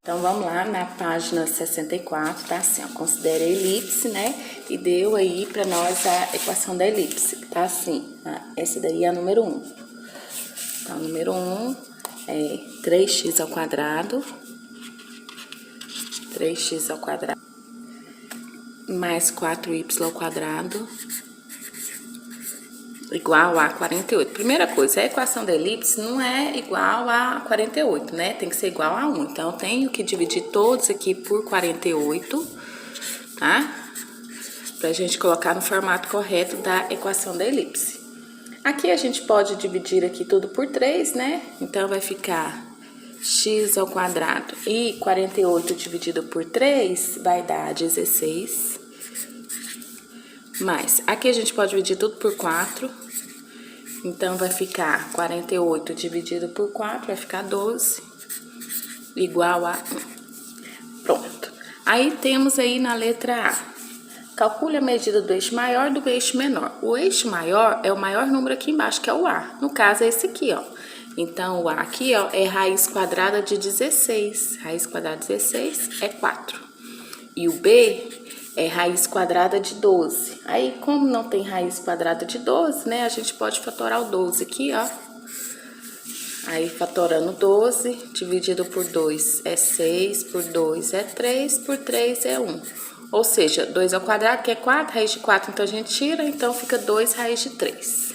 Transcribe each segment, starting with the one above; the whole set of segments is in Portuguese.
Então, vamos lá na página 64, tá assim, ó, considere a elipse, né? E deu aí pra nós a equação da elipse, tá assim, essa daí é a número 1. Então, número 1 é 3x ao quadrado, 3x ao quadrado, mais 4y ao quadrado, igual a 48. Primeira coisa, a equação da elipse não é igual a 48, né? Tem que ser igual a 1. Então, eu tenho que dividir todos aqui por 48, tá? Pra gente colocar no formato correto da equação da elipse. Aqui a gente pode dividir aqui tudo por 3, né? Então, vai ficar x ao quadrado e 48 dividido por 3 vai dar 16. Mas, aqui a gente pode dividir tudo por 4. Então, vai ficar 48 dividido por 4, vai ficar 12, igual a 1. Pronto. Aí, temos aí na letra A. Calcule a medida do eixo maior do eixo menor. O eixo maior é o maior número aqui embaixo, que é o A. No caso, é esse aqui, ó. Então, o A aqui, ó, é raiz quadrada de 16. Raiz quadrada de 16 é 4. E o B é raiz quadrada de 12. Aí, como não tem raiz quadrada de 12, né, a gente pode fatorar o 12 aqui, ó. Aí, fatorando 12, dividido por 2 é 6, por 2 é 3, por 3 é 1. Ou seja, 2 ao quadrado, que é 4, raiz de 4, então a gente tira, então fica 2 raiz de 3.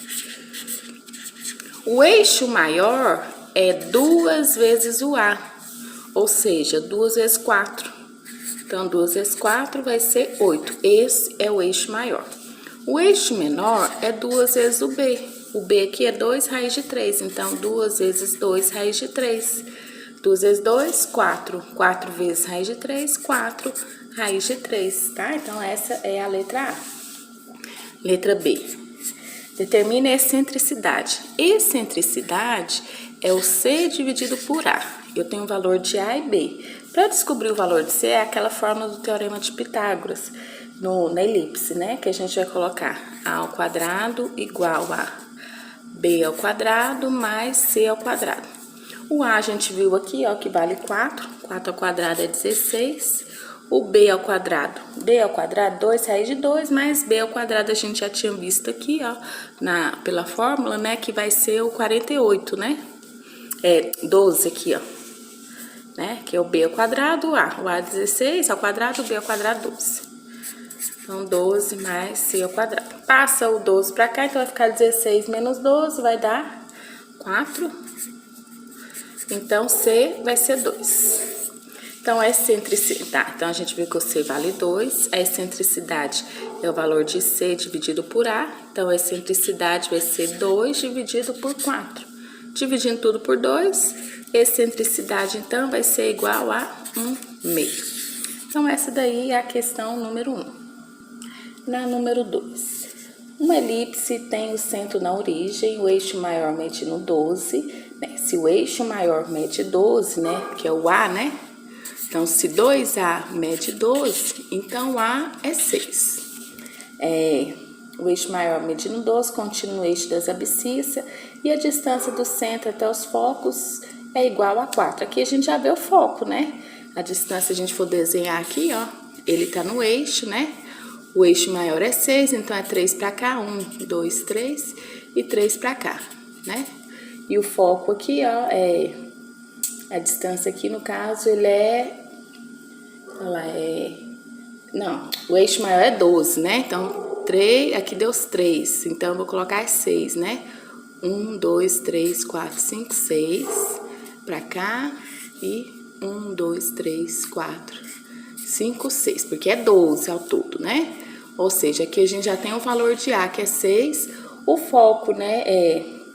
O eixo maior é 2 vezes o A, ou seja, 2 vezes 4. Então, 2 vezes 4 vai ser 8. Esse é o eixo maior. O eixo menor é 2 vezes o B. O B aqui é 2 raiz de 3. Então, 2 vezes 2 raiz de 3. 2 vezes 2, 4. 4 vezes raiz de 3, 4 raiz de 3, tá? Então, essa é a letra A. Letra B. Determine a excentricidade. Excentricidade é o C dividido por A. Eu tenho o valor de A e B. Para descobrir o valor de C, é aquela fórmula do teorema de Pitágoras, na elipse, né? Que a gente vai colocar A ao quadrado igual a B ao quadrado mais C ao quadrado. O A a gente viu aqui, ó, que vale 4. 4 ao quadrado é 16. O B ao quadrado, 2 raiz de 2, mais B ao quadrado a gente já tinha visto aqui, ó, pela fórmula, né, que vai ser o 48, né? É 12 aqui, ó, né, que é o B ao quadrado, o A é 16 ao quadrado, o B ao quadrado 12. Então, 12 mais C ao quadrado. Passa o 12 pra cá, então vai ficar 16 menos 12, vai dar 4. Então, C vai ser 2. Então, a excentricidade, tá, então a gente viu que o C vale 2, a excentricidade é o valor de C dividido por A, então a excentricidade vai ser 2 dividido por 4. Dividindo tudo por 2, excentricidade então vai ser igual a 1/2. Então, essa daí é a questão número 1. Na número 2, uma elipse tem o centro na origem, o eixo maior mede no 12, né? Se o eixo maior mede 12, né, que é o A, né? Então, se 2A mede 12, então A é 6. O eixo maior medindo 12, contínuo eixo das abscissas, e a distância do centro até os focos é igual a 4. Aqui a gente já vê o foco, né? A distância, a gente for desenhar aqui, ó, ele tá no eixo, né? O eixo maior é 6, então é 3 pra cá, 1, 2, 3, e 3 pra cá, né? E o foco aqui, ó, a distância aqui, no caso, ele é... Olha lá, não, o eixo maior é 12, né? Então, 3, aqui deu os 3. Então, eu vou colocar 6, né? 1, 2, 3, 4, 5, 6. Pra cá. E 1, 2, 3, 4, 5, 6. Porque é 12 ao todo, né? Ou seja, aqui a gente já tem o valor de A, que é 6. O foco, né,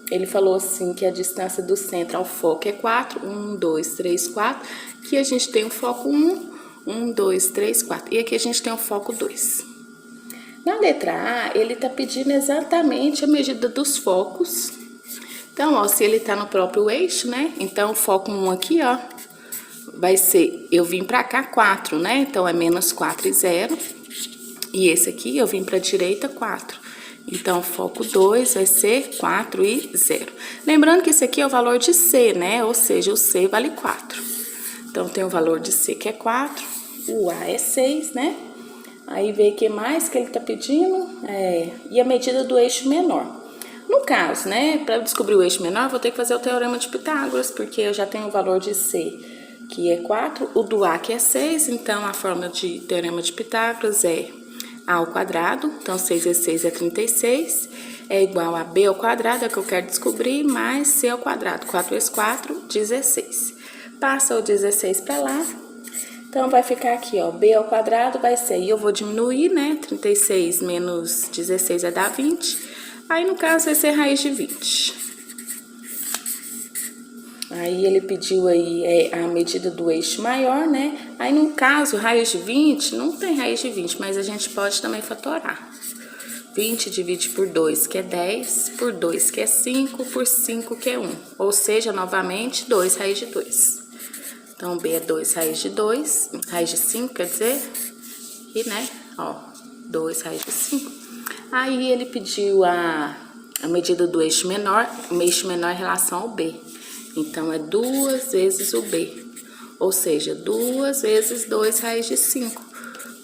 ele falou assim que a distância do centro ao foco é 4. 1, 2, 3, 4. Aqui a gente tem o foco 1. 1, 2, 3, 4. E aqui a gente tem o foco 2. Na letra A, ele tá pedindo exatamente a medida dos focos. Então, ó, se ele tá no próprio eixo, né? Então, o foco 1 aqui, ó, vai ser... Eu vim pra cá 4, né? Então, é menos 4 e 0. E esse aqui, eu vim pra direita 4. Então, o foco 2 vai ser 4 e 0. Lembrando que esse aqui é o valor de C, né? Ou seja, o C vale 4. Então, tem o valor de C, que é 4, o A é 6, né? Aí, vê o que mais que ele tá pedindo, e a medida do eixo menor. No caso, né, para descobrir o eixo menor, vou ter que fazer o teorema de Pitágoras, porque eu já tenho o valor de C, que é 4, o do A, que é 6, então a fórmula de teorema de Pitágoras é A ao quadrado, então 6 vezes 6 é 36, é igual a B ao quadrado, é o que eu quero descobrir, mais C ao quadrado, 4 vezes 4, 16. Passa o 16 para lá, então vai ficar aqui, ó, B ao quadrado vai ser, e eu vou diminuir, né, 36 menos 16 vai dar 20, aí no caso vai ser raiz de 20. Aí ele pediu aí a medida do eixo maior, né? Aí no caso, raiz de 20, não tem raiz de 20, mas a gente pode também fatorar. 20 divide por 2, que é 10, por 2, que é 5, por 5, que é 1. Ou seja, novamente, 2 raiz de 2. Então, B é 2 raiz de 2, raiz de 5, quer dizer, e né, ó, 2 raiz de 5. Aí ele pediu a medida do eixo menor, o eixo menor em relação ao B. Então, é 2 vezes o B, ou seja, 2 vezes 2 raiz de 5.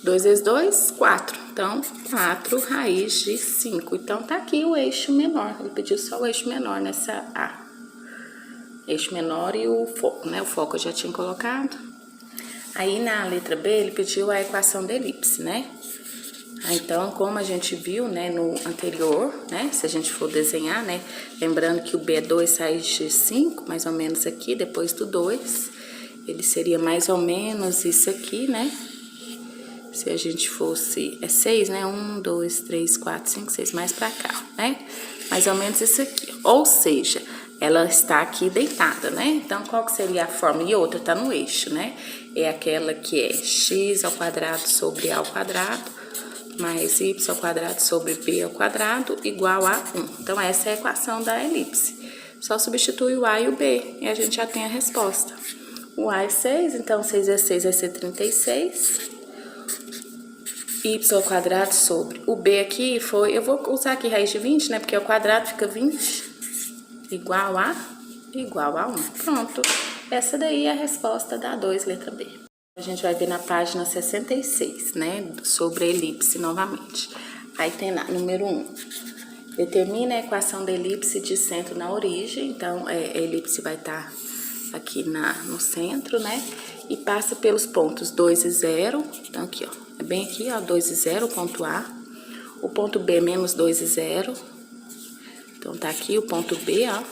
2 vezes 2, 4. Então, 4 raiz de 5. Então, tá aqui o eixo menor. Ele pediu só o eixo menor nessa A. Eixo menor e o foco, né? O foco eu já tinha colocado. Aí, na letra B, ele pediu a equação da elipse, né? Então, como a gente viu, né, no anterior, né, se a gente for desenhar, né, lembrando que o B é 2 raiz de 5, mais ou menos aqui, depois do 2, ele seria mais ou menos isso aqui, né? Se a gente fosse, é 6, né? 1, 2, 3, 4, 5, 6, mais pra cá, né? Mais ou menos isso aqui. Ou seja, ela está aqui deitada, né? Então, qual que seria a forma? E outra tá no eixo, né? É aquela que é x ao quadrado sobre a ao quadrado, mais y ao quadrado sobre b ao quadrado, igual a 1. Então, essa é a equação da elipse. Só substitui o a e o b, e a gente já tem a resposta. O a é 6, então 6 vezes 6 vai ser 36. Y ao quadrado sobre o B aqui foi, eu vou usar aqui raiz de 20, né, porque ao quadrado fica 20, igual a 1. Pronto, essa daí é a resposta da 2, letra B. A gente vai ver na página 66, né, sobre a elipse novamente. Aí tem lá, número 1, determina a equação da elipse de centro na origem, então a elipse vai estar aqui no centro, né, e passa pelos pontos 2 e 0, então aqui, ó. É bem aqui, ó, 2 e 0, o ponto A. O ponto B, menos 2 e 0. Então, tá aqui o ponto B, ó.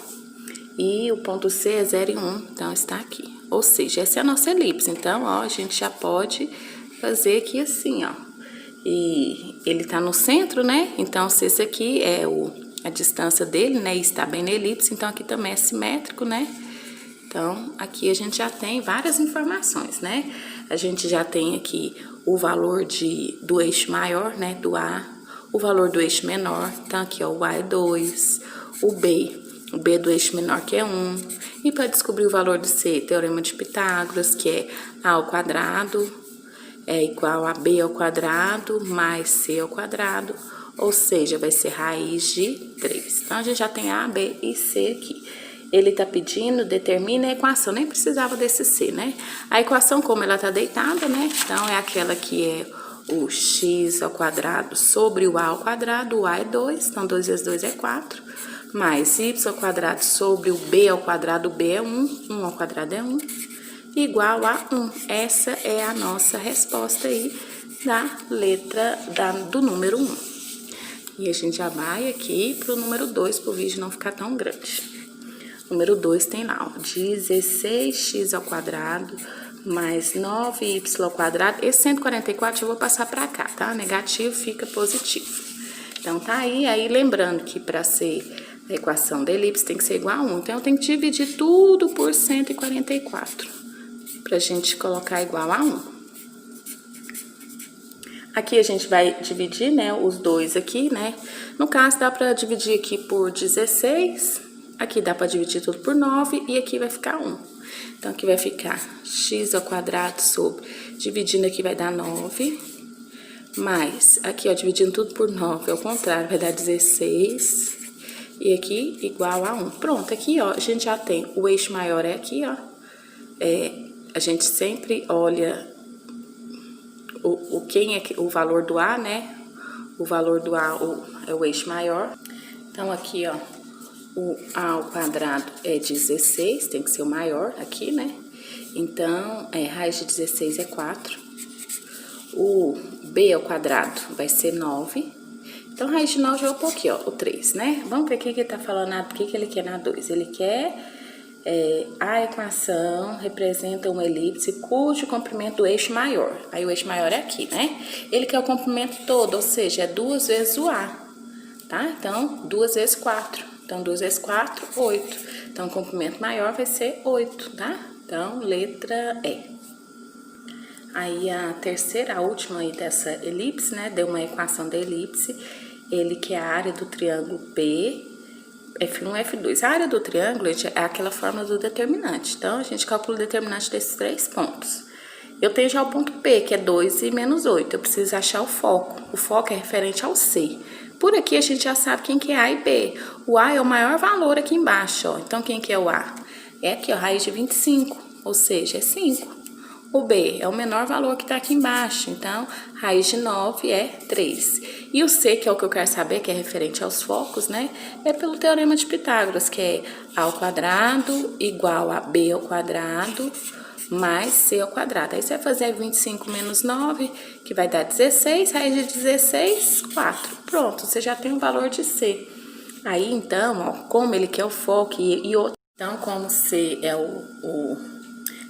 E o ponto C é 0 e 1, então está aqui. Ou seja, essa é a nossa elipse. Então, ó, a gente já pode fazer aqui assim, ó. E ele tá no centro, né? Então, se esse aqui é a distância dele, né? E está bem na elipse, então aqui também é simétrico, né? Então, aqui a gente já tem várias informações, né? A gente já tem aqui o valor do eixo maior, né, do A, o valor do eixo menor, então aqui, ó, o A é 2, o B do eixo menor, que é 1, e para descobrir o valor do C, teorema de Pitágoras, que é A ao quadrado é igual a B ao quadrado mais C ao quadrado, ou seja, vai ser raiz de 3. Então, a gente já tem A, B e C aqui. Ele tá pedindo, determina a equação, nem precisava desse C, né? A equação, como ela tá deitada, né? Então, é aquela que é o x ao quadrado sobre o a ao quadrado, o a é 2, então 2 vezes 2 é 4, mais y ao quadrado sobre o b ao quadrado, o b é 1, 1 ao quadrado é 1, igual a 1. Essa é a nossa resposta aí da letra do número 1. E a gente já vai aqui pro número 2, pro vídeo não ficar tão grande. Número 2 tem lá, ó, 16x ao quadrado mais 9y ao quadrado. Esse 144 eu vou passar para cá, tá? Negativo fica positivo. Então, tá aí lembrando que para ser a equação da elipse tem que ser igual a 1. Então, eu tenho que dividir tudo por 144, pra gente colocar igual a 1. Aqui a gente vai dividir, né, os dois aqui, né? No caso, dá para dividir aqui por 16... Aqui dá para dividir tudo por 9 e aqui vai ficar 1. Então, aqui vai ficar x ao quadrado sobre, dividindo aqui vai dar 9, mais, aqui ó, dividindo tudo por 9, ao contrário, vai dar 16, e aqui igual a 1. Pronto, aqui ó, a gente já tem, o eixo maior é aqui ó, a gente sempre olha o valor do A, né? O valor do A é o eixo maior. Então, aqui, ó, o A ao quadrado é 16, tem que ser o maior aqui, né? Então, raiz de 16 é 4. O B ao quadrado vai ser 9. Então, raiz de 9 eu vou pôr aqui, ó, o 3, né? Vamos ver o que ele tá falando, o que ele quer na 2. Ele quer a equação representa uma elipse cujo comprimento do eixo maior. Aí o eixo maior é aqui, né? Ele quer o comprimento todo, ou seja, é 2 vezes o A, tá? Então, 2 vezes 4. Então, 2 vezes 4, 8. Então, o comprimento maior vai ser 8, tá? Então, letra E. Aí, a terceira, a última aí dessa elipse, né? Deu uma equação da elipse. Ele quer a área do triângulo P, F1 e F2. A área do triângulo é aquela forma do determinante. Então, a gente calcula o determinante desses 3 pontos. Eu tenho já o ponto P, que é 2 e menos 8. Eu preciso achar o foco. O foco é referente ao C. Por aqui, a gente já sabe quem que é A e B. O A é o maior valor aqui embaixo, ó. Então, quem que é o A? É aqui, ó, raiz de 25, ou seja, é 5. O B é o menor valor que tá aqui embaixo, então, raiz de 9 é 3. E o C, que é o que eu quero saber, que é referente aos focos, né? É pelo teorema de Pitágoras, que é A ao quadrado igual a B ao quadrado mais C ao quadrado. Aí você vai fazer 25 menos 9, que vai dar 16, raiz de 16, 4. Pronto, você já tem o valor de C. Aí, então, ó, como ele quer o foco e outro. Então, como C é o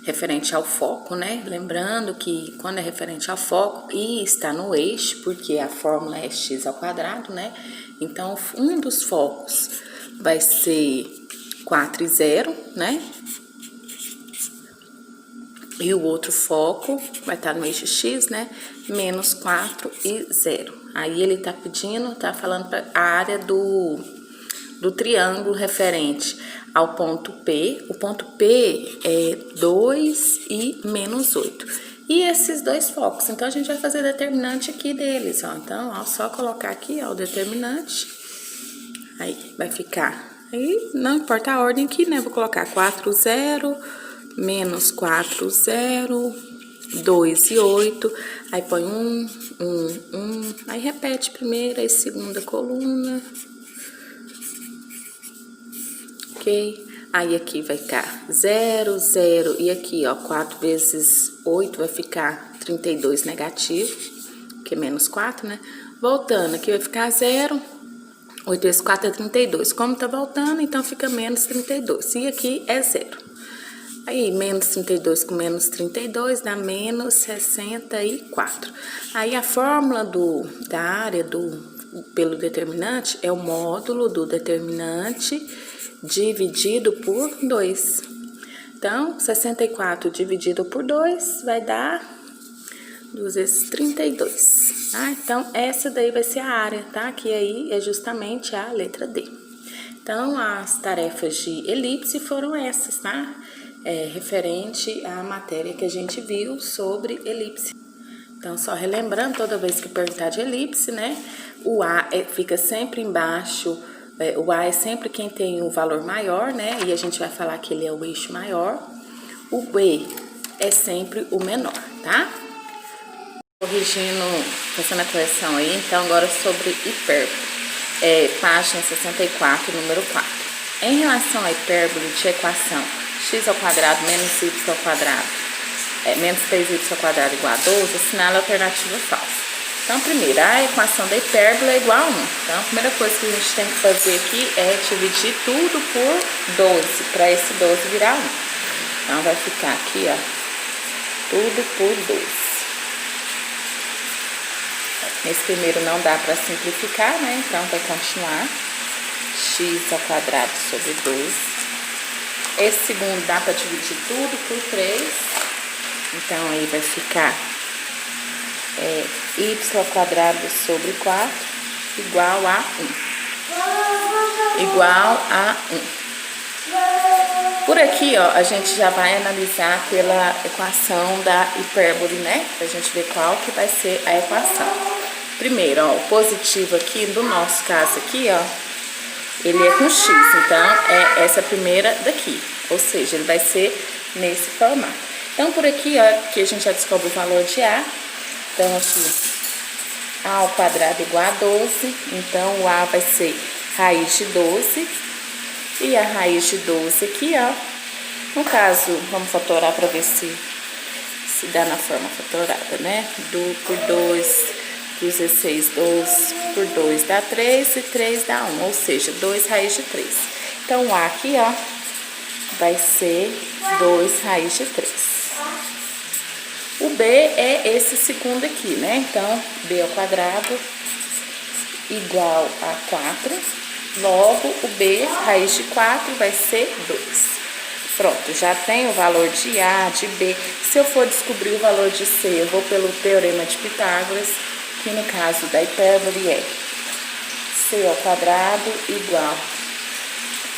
referente ao foco, né? Lembrando que quando é referente ao foco e está no eixo, porque a fórmula é x ao quadrado, né? Então, um dos focos vai ser 4 e 0, né? E o outro foco vai estar no eixo x, né? Menos 4 e 0. Aí ele tá pedindo, tá falando a área do triângulo referente ao ponto P. O ponto P é 2 e menos 8. E esses dois focos, então a gente vai fazer determinante aqui deles, ó. Então, ó, só colocar aqui, ó, o determinante. Aí, vai ficar. Aí, não importa a ordem aqui, né? Vou colocar 4, 0, menos 4, 0, 2 e 8. Aí, põe 1, 1, 1. Aí, repete primeira e segunda coluna. Aí aqui vai ficar 0, 0, e aqui, ó, 4 vezes 8 vai ficar 32 negativo, que é menos 4, né? Voltando, aqui vai ficar 0, 8 vezes 4 é 32. Como tá voltando, então fica menos 32, e aqui é 0. Aí, menos 32 com menos 32 dá menos 64. Aí, a fórmula da área pelo determinante é o módulo do determinante dividido por 2. Então, 64 dividido por 2 vai dar 2 vezes 32. Tá? Então, essa daí vai ser a área, tá? Que aí é justamente a letra D. Então, as tarefas de elipse foram essas, tá? Referente à matéria que a gente viu sobre elipse. Então, só relembrando, toda vez que perguntar de elipse, né? O A fica sempre embaixo. O A é sempre quem tem o valor maior, né? E a gente vai falar que ele é o eixo maior. O B é sempre o menor, tá? Corrigindo, fazendo a correção aí, então agora sobre hipérbole. Página 64, número 4. Em relação à hipérbole de equação x ao quadrado menos y ao quadrado, menos 3y ao quadrado igual a 12, assinale a alternativa falsa. Então, primeiro, a equação da hipérbole é igual a 1. Então, a primeira coisa que a gente tem que fazer aqui é dividir tudo por 12, para esse 12 virar 1. Então, vai ficar aqui, ó, tudo por 12. Nesse primeiro não dá para simplificar, né? Então, vai continuar x ao quadrado sobre 12. Esse segundo dá para dividir tudo por 3. Então, aí vai ficar y ao quadrado sobre 4 igual a 1. Igual a 1. Por aqui, ó, a gente já vai analisar pela equação da hipérbole, né? Pra gente ver qual que vai ser a equação. Primeiro, ó, o positivo aqui, no nosso caso aqui, ó, ele é com x, então é essa primeira daqui. Ou seja, ele vai ser nesse formato. Então, por aqui, ó, que a gente já descobre o valor de A. Então, aqui, A ao quadrado igual a 12. Então, o A vai ser raiz de 12. E a raiz de 12 aqui, ó. No caso, vamos fatorar para ver se dá na forma fatorada, né? Por 2, 16, 12 por 2 dá 3 e 3 dá 1, ou seja, 2 raiz de 3. Então, o A aqui, ó, vai ser 2 raiz de 3. O B é esse segundo aqui, né? Então, B ao quadrado igual a 4. Logo, o B, raiz de 4, vai ser 2. Pronto, já tem o valor de A, de B. Se eu for descobrir o valor de C, eu vou pelo Teorema de Pitágoras, que no caso da hipérbole é C ao quadrado igual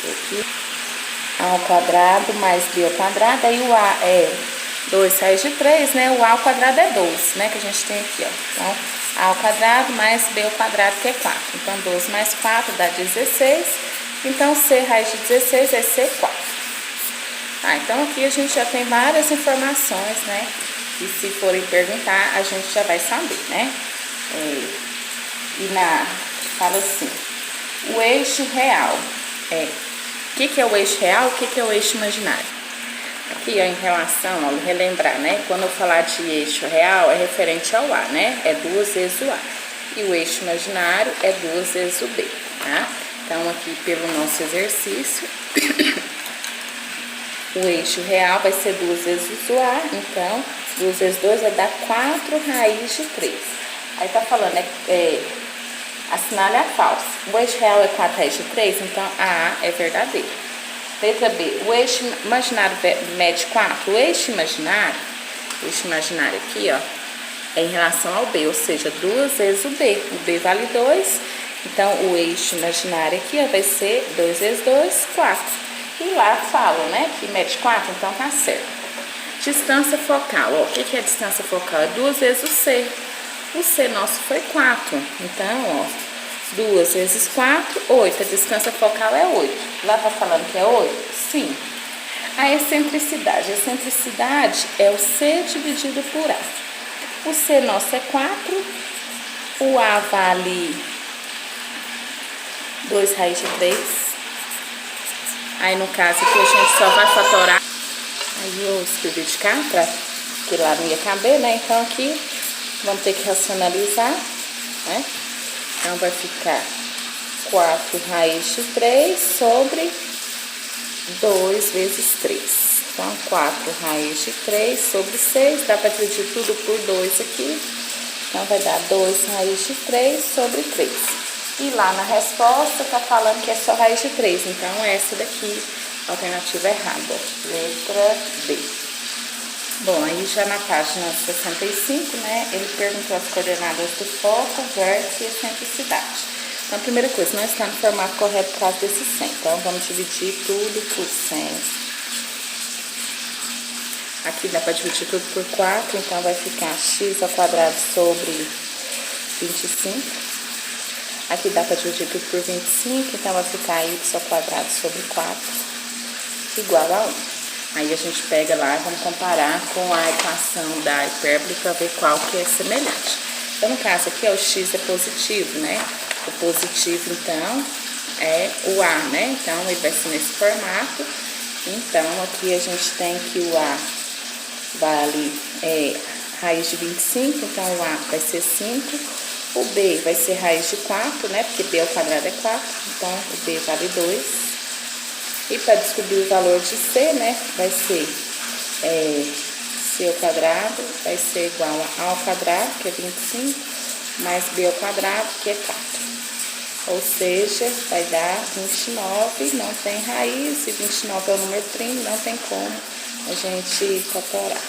aqui, A ao quadrado mais B ao quadrado. Aí o A é 2 raiz de 3, né? O A ao quadrado é 12, né? Que a gente tem aqui, ó. Então, A ao quadrado mais B ao quadrado, que é 4. Então, 12 mais 4 dá 16. Então, C raiz de 16 é C4. Então aqui a gente já tem várias informações, né? E se forem perguntar, a gente já vai saber, né? Fala assim, o eixo real o que é o eixo real, o que é o eixo imaginário? Aqui, ó, em relação, ó, relembrar, né? Quando eu falar de eixo real, é referente ao A, né? É 2 vezes o A. E o eixo imaginário é 2 vezes o B, tá? Então, aqui, pelo nosso exercício, o eixo real vai ser 2 vezes o A, então, 2 vezes 2 vai dar 4 raiz de 3. Aí tá falando, assinale a falsa. O eixo real é 4 raiz de 3, então a A é verdadeira. Letra B, o eixo imaginário mede 4. O eixo imaginário aqui, ó, é em relação ao B, ou seja, 2 vezes o B. O B vale 2, então o eixo imaginário aqui, ó, vai ser 2 vezes 2, 4. E lá falam, né, que mede 4, então tá certo. Distância focal, ó, o que é distância focal? É 2 vezes o C. O C nosso foi 4. Então, ó, 2 vezes 4, 8. A distância focal é 8. Lá tá falando que é 8? Sim. A excentricidade. A excentricidade é o C dividido por A. O C nosso é 4. O A vale 2 raiz de 3. Aí, no caso aqui, a gente só vai fatorar. Aí, eu escrevi de cá, porque lá não ia caber, né? Então, aqui, vamos ter que racionalizar, né? Então, vai ficar 4 raiz de 3 sobre 2 vezes 3. Então, 4 raiz de 3 sobre 6. Dá para dividir tudo por 2 aqui. Então, vai dar 2 raiz de 3 sobre 3. E lá na resposta tá falando que é só raiz de 3. Então, essa daqui, alternativa errada. Letra B. Bom, aí já na página 65, né, ele perguntou as coordenadas do foco, vértice e excentricidade. Então, a primeira coisa, não está no formato correto por causa desse 100. Então, vamos dividir tudo por 100. Aqui dá para dividir tudo por 4, então vai ficar x ao quadrado sobre 25. Aqui dá para dividir tudo por 25, então vai ficar y ao quadrado sobre 4 igual a 1. Aí a gente pega lá e vamos comparar com a equação da hipérbole para ver qual que é semelhante. Então, no caso aqui, ó, o x é positivo, né? O positivo, então, é o A, né? Então, ele vai ser nesse formato. Então, aqui a gente tem que o A vale raiz de 25, então o A vai ser 5. O B vai ser raiz de 4, né? Porque B ao quadrado é 4, então o B vale 2. E para descobrir o valor de C, né? Vai ser C ao quadrado, vai ser igual a A ao quadrado, que é 25, mais B ao quadrado, que é 4. Ou seja, vai dar 29, não tem raiz, e 29 é o número primo, não tem como a gente fatorar.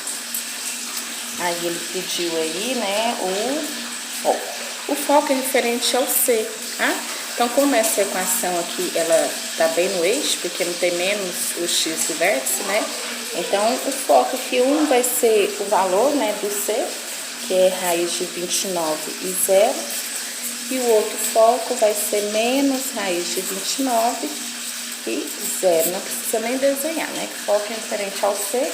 Aí ele pediu aí, né, o foco. O foco é referente ao C, tá? Então, como essa equação aqui, ela tá bem no eixo, porque não tem menos o x do vértice, né? Então, o foco aqui, um vai ser o valor, né, do C, que é raiz de 29 e 0. E o outro foco vai ser menos raiz de 29 e 0. Não precisa nem desenhar, né? Que foco é referente ao C.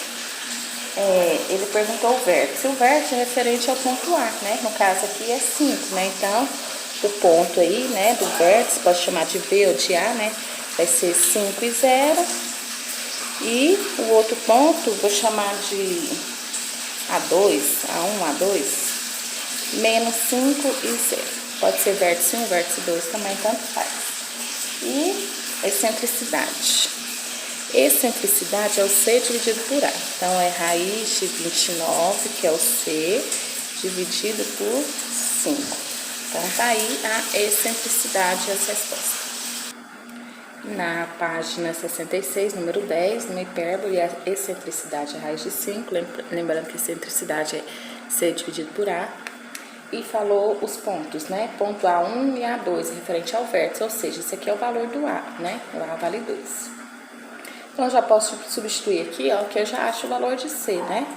ele perguntou o vértice. O vértice é referente ao ponto A, né? No caso aqui é 5, né? Então, o ponto aí, né, do vértice, pode chamar de V ou de A, né? Vai ser 5 e 0. E o outro ponto, vou chamar de A2, A1, A2, menos 5 e 0. Pode ser vértice 1, vértice 2 também, tanto faz. E excentricidade. Excentricidade é o C dividido por A. Então, é raiz de 29, que é o C, dividido por 5. Então, tá aí a excentricidade, essa resposta. Na página 66, número 10, no hipérbole, a excentricidade é raiz de 5. Lembrando que excentricidade é C dividido por A. E falou os pontos, né? Ponto A1 e A2, referente ao vértice, ou seja, esse aqui é o valor do A, né? O A vale 2. Então, eu já posso substituir aqui, ó, que eu já acho o valor de C, né?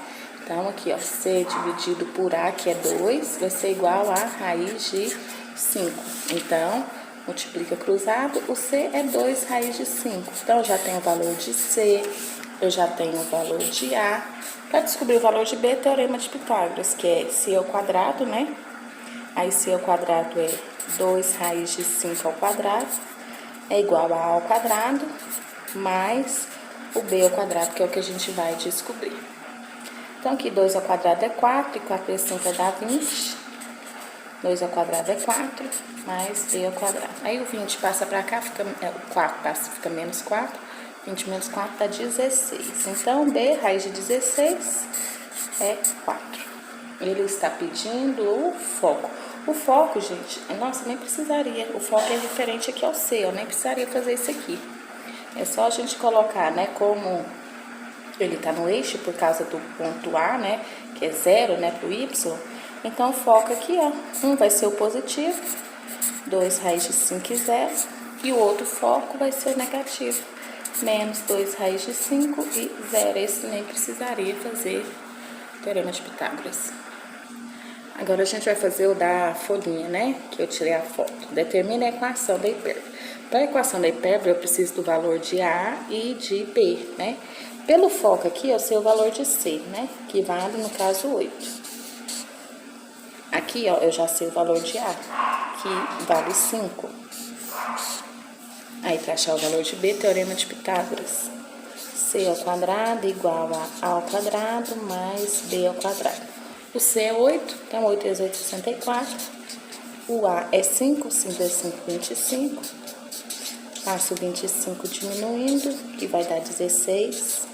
Então, aqui, ó, C dividido por A, que é 2, vai ser igual a raiz de 5. Então, multiplica cruzado, o C é 2 raiz de 5. Então, eu já tenho o valor de C, eu já tenho o valor de A. Para descobrir o valor de B, teorema de Pitágoras, que é C ao quadrado, né? Aí, C ao quadrado é 2 raiz de 5 ao quadrado, é igual a A ao quadrado, mais o B ao quadrado, que é o que a gente vai descobrir. Então, aqui 2 ao quadrado é 4, e 4 vezes 5 vai dar 20. 2 ao quadrado é 4, mais B ao quadrado. Aí, o 20 passa para cá, o 4 passa, fica menos 4. 20 menos 4 dá 16. Então, B, raiz de 16, é 4. Ele está pedindo o foco. O foco, gente, nossa, nem precisaria. O foco é referente aqui ao C, eu nem precisaria fazer isso aqui. É só a gente colocar, né, como ele tá no eixo por causa do ponto A, né, que é 0, né, pro Y. Então, foca aqui, ó. Um vai ser o positivo, 2 raiz de 5 e 0. E o outro foco vai ser o negativo, menos 2 raiz de 5 e 0. Esse nem precisaria fazer o teorema de Pitágoras. Agora, a gente vai fazer o da folhinha, né, que eu tirei a foto. Determine a equação da hipérbole. Para a equação da hipérbole, eu preciso do valor de A e de B, né? Pelo foco aqui, eu sei o valor de C, né? Que vale, no caso, 8. Aqui, ó, eu já sei o valor de A, que vale 5. Aí, para achar o valor de B, teorema de Pitágoras. C ao quadrado igual a ao quadrado mais B ao quadrado. O C é 8, então 8 vezes 8 é 64. O A é 5, 5 vezes 5 é 25. Passo o 25 diminuindo, que vai dar 16.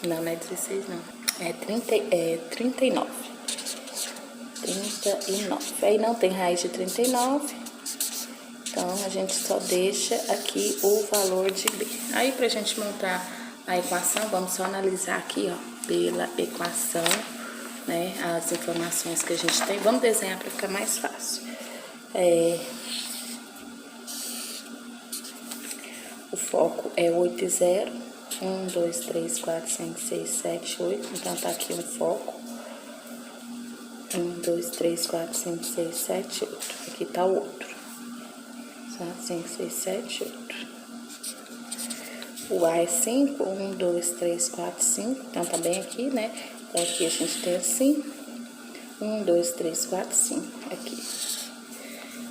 Não, não é 16 não. É 39. 39. Aí não tem raiz de 39. Então, a gente só deixa aqui o valor de B. Aí, pra gente montar a equação, vamos só analisar aqui, ó, pela equação, né, as informações que a gente tem. Vamos desenhar para ficar mais fácil. O foco é 8 e 0. 1, 2, 3, 4, 5, 6, 7, 8. Então, tá aqui um foco. 1, 2, 3, 4, 5, 6, 7, 8. Aqui tá o outro. 4, 5, 6, 7, 8. O A é 5. 1, 2, 3, 4, 5. Então, tá bem aqui, né? Então, aqui a gente tem assim. 1, 2, 3, 4, 5. Aqui.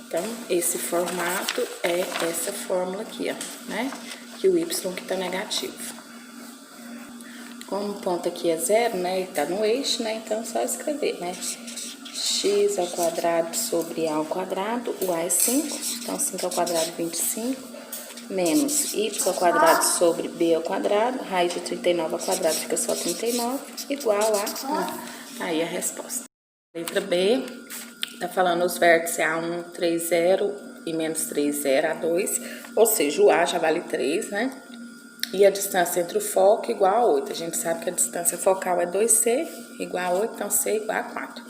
Então, esse formato é essa fórmula aqui, ó, né? Que o Y que tá negativo. Como o ponto aqui é 0, né? E tá no eixo, né? Então, é só escrever, né? X ao quadrado sobre A ao quadrado. O A é 5. Então, 5 ao quadrado, 25. Menos Y ao quadrado sobre B ao quadrado. Raiz de 39 ao quadrado fica só 39. Igual a 1. Aí a resposta. Letra B. Tá falando os vértices A1, 3, 0 e menos 3, 0, A2. Ou seja, o A já vale 3, né? E a distância entre o foco igual a 8. A gente sabe que a distância focal é 2C igual a 8, então C igual a 4.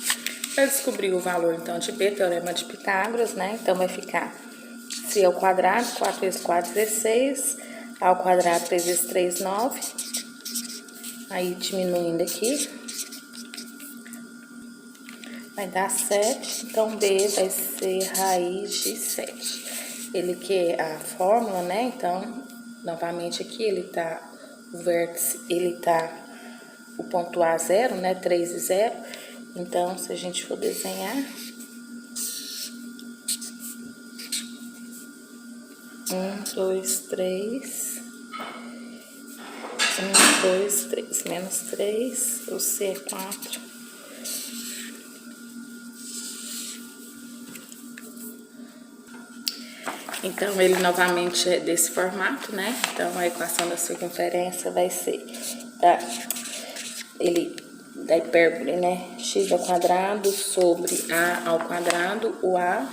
Para descobrir o valor, então, de B, teorema de Pitágoras, né? Então, vai ficar C ao quadrado, 4 vezes 4, 16. A ao quadrado, 3 vezes 3, 9. Aí, diminuindo aqui, vai dar 7, então B vai ser raiz de 7. Ele quer a fórmula, né? Então, novamente aqui, ele tá, o vértice, ele tá o ponto A 0, né? 3 e 0. Então, se a gente for desenhar... 1, 2, 3... 1, 2, 3, menos 3, o C é 4. Então, ele novamente é desse formato, né? Então, a equação da circunferência vai ser da hipérbole, né? X ao quadrado sobre A ao quadrado, o A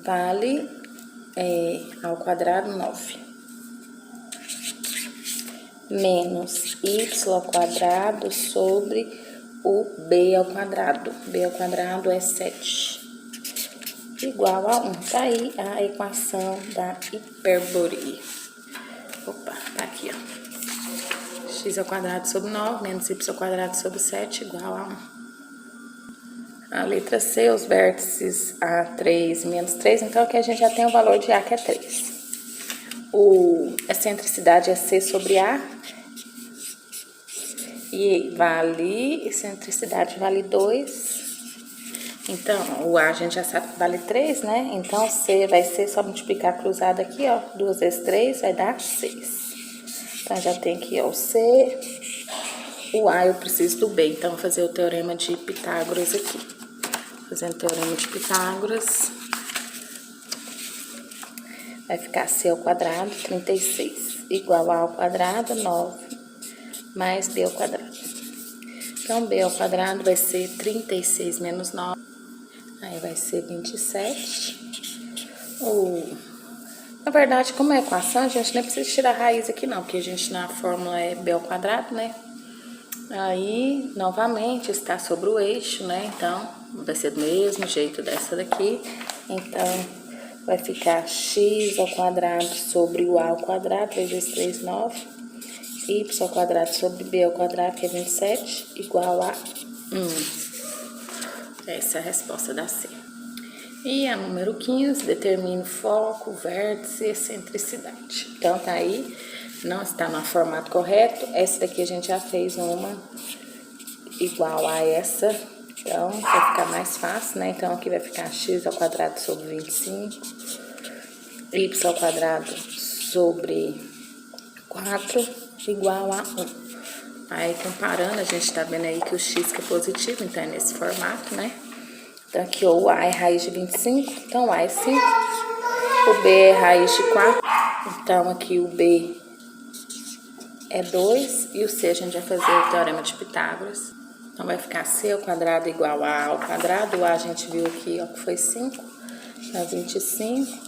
vale ao quadrado 9. Menos y ao quadrado sobre o b ao quadrado. B ao quadrado é 7. Igual a 1. Tá aí a equação da hipérbole. Opa, tá aqui, ó. X ao quadrado sobre 9 menos y ao quadrado sobre 7 igual a 1. A letra C, os vértices A3 e menos 3. Então, aqui a gente já tem o valor de A, que é 3. A excentricidade é C sobre A. E excentricidade vale 2. Então, o A a gente já sabe que vale 3, né? Então, C vai ser só multiplicar cruzado aqui, ó. 2 vezes 3 vai dar 6. Então, já tem aqui, ó, o C. O A eu preciso do B. Então, vou fazer o teorema de Pitágoras aqui. Fazendo o teorema de Pitágoras. Vai ficar C ao quadrado, 36, igual A ao quadrado, 9, mais B ao quadrado. Então, B ao quadrado vai ser 36 menos 9, aí vai ser 27. Na verdade, como é equação, a gente nem precisa tirar a raiz aqui não, porque a gente na fórmula é B ao quadrado, né? Aí, novamente, está sobre o eixo, né? Então, vai ser do mesmo jeito dessa daqui. Então, vai ficar x ao quadrado sobre o a ao quadrado, 3 vezes 3, 9. Y ao quadrado sobre b ao quadrado, que é 27, igual a 1. Essa é a resposta da C. E a número 15, determine foco, vértice e excentricidade. Então, tá aí, não está no formato correto. Essa daqui a gente já fez uma igual a essa. Então, vai ficar mais fácil, né? Então, aqui vai ficar x ao quadrado sobre 25, y ao quadrado sobre 4, igual a 1. Aí, comparando, a gente tá vendo aí que o x que é positivo, então é nesse formato, né? Então, aqui o a é raiz de 25, então o a é 5. O b é raiz de 4, então aqui o b é 2. E o c a gente vai fazer o teorema de Pitágoras. Então, vai ficar c ao quadrado igual a ao quadrado. O a gente viu aqui, ó, que foi 5. Então, 25.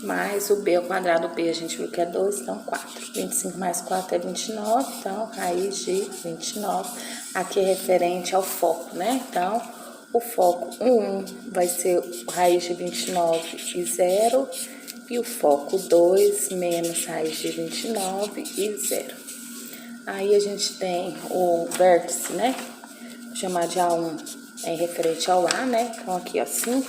Mais o b ao quadrado. O b a gente viu que é 2, então 4. 25 mais 4 é 29. Então, raiz de 29. Aqui é referente ao foco, né? Então, o foco 1 vai ser raiz de 29 e 0. E o foco 2 menos raiz de 29 e 0. Aí, a gente tem o vértice, né? Vou chamar de A1, é referente ao A, né? Então, aqui, ó, 5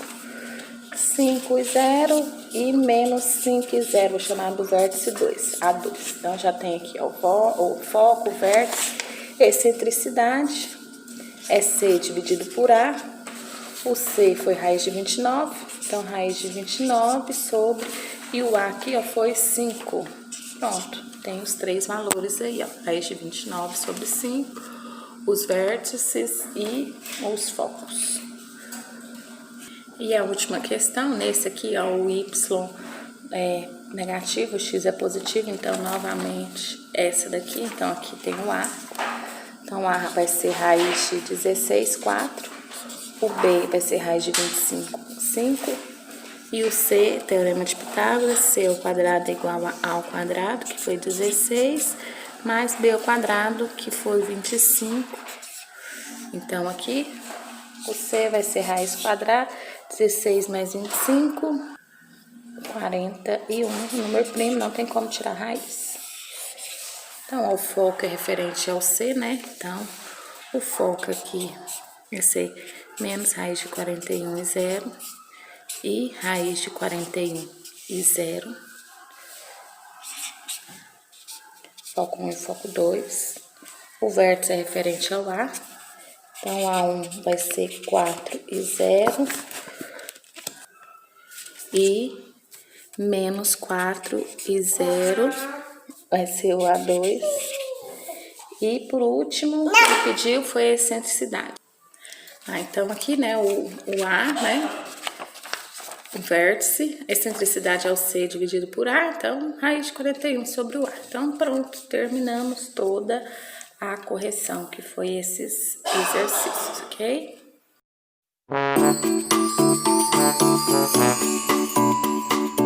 e 0 e menos 5 e 0, vou chamar do vértice 2, A2. Então, já tem aqui, ó, o foco, o vértice, excentricidade, é C dividido por A. O C foi raiz de 29, então, raiz de 29 sobre, e o A aqui, ó, foi 5. Pronto, tem os 3 valores aí, ó, raiz de 29 sobre 5. Os vértices e os focos. E a última questão, nesse aqui, ó, o y é negativo, o x é positivo, então, novamente, essa daqui, então, aqui tem o a. Então, a vai ser raiz de 16, 4. O b vai ser raiz de 25, 5. E o c, teorema de Pitágoras, c ao quadrado é igual a ao quadrado, que foi 16, mais b ao quadrado, que foi 25. Então, aqui, o C vai ser raiz quadrada, 16 mais 25, 41. Número primo, não tem como tirar raiz. Então, o foco é referente ao C, né? Então, o foco aqui vai ser menos raiz de 41 e 0. E raiz de 41 e 0. Foco 1 e foco 2. O vértice é referente ao A. Então, A1 vai ser 4 e 0. E menos 4 e 0 vai ser o A2. E por último, o que ele pediu foi a excentricidade. Então aqui, né, o A, né, o vértice, a excentricidade é o C dividido por A, então raiz de 41 sobre o A. Então pronto, terminamos toda a correção, que foi esses exercícios, ok?